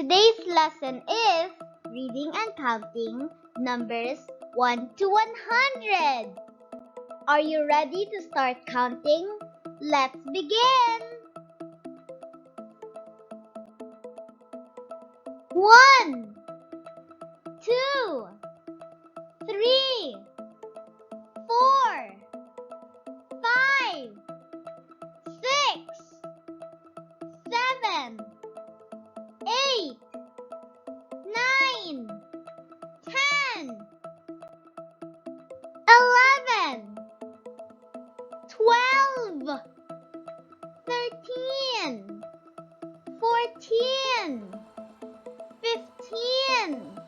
Today's lesson is reading and counting numbers 1 to 100. Are you ready to start counting? Let's begin! 1, 2, 3, 4, 5, 6, 7, 8, 9, 10, 11, 12, 13, 14, 15,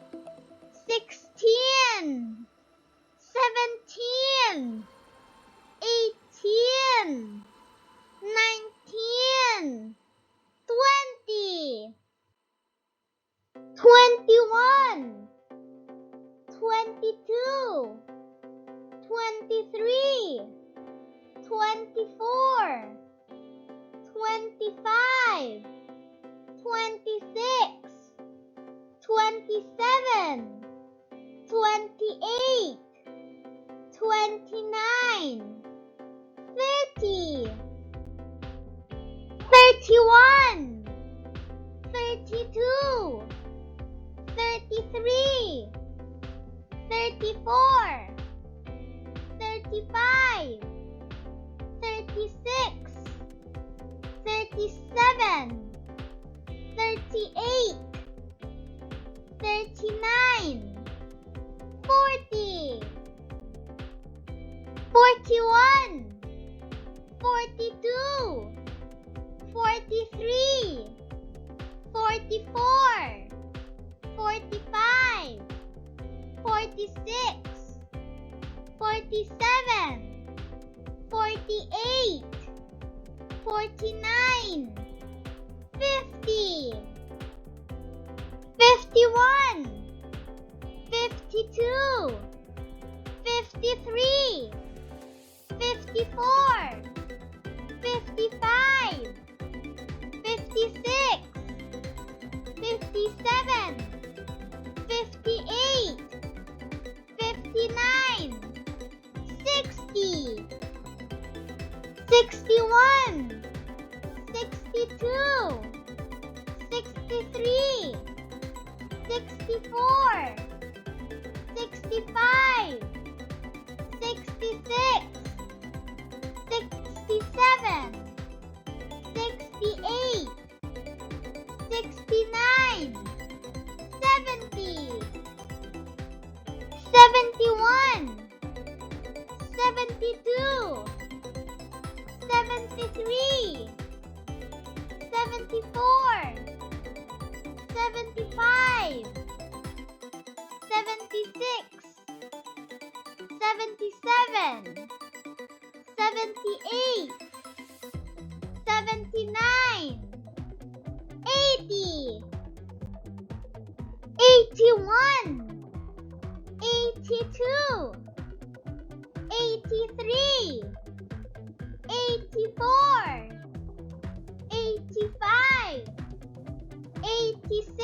16, 17, 18, 19, 20, 21, 22, 23, 24, 25, 26, 27, 28, 29, 30, 31, 32, 33, 34, 35, 36, 37, 38, 39, 40, 41, 42, 43, 44, 45, 46, 47, 48, 49, 50, 51, 52, 53, 54, 55, 56, 57, 58, 59, 60, 61, 62, 63, 64, 65, 66, 67, 68, 69, 70, 71, 72, 73, 74, 75, 76, 77, 78, 79, 80, 81, 82, 83, 84, 85, 86,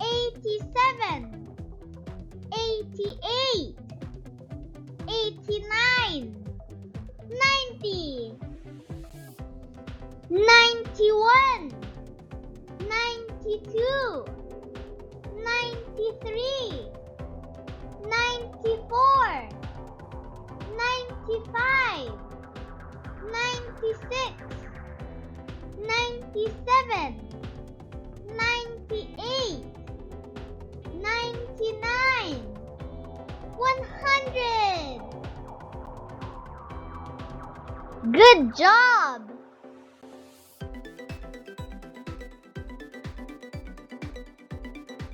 87, 88, 89, 90, 91, 92, 93, 94, 95, 96, 97, 98, 99, 100. Good job!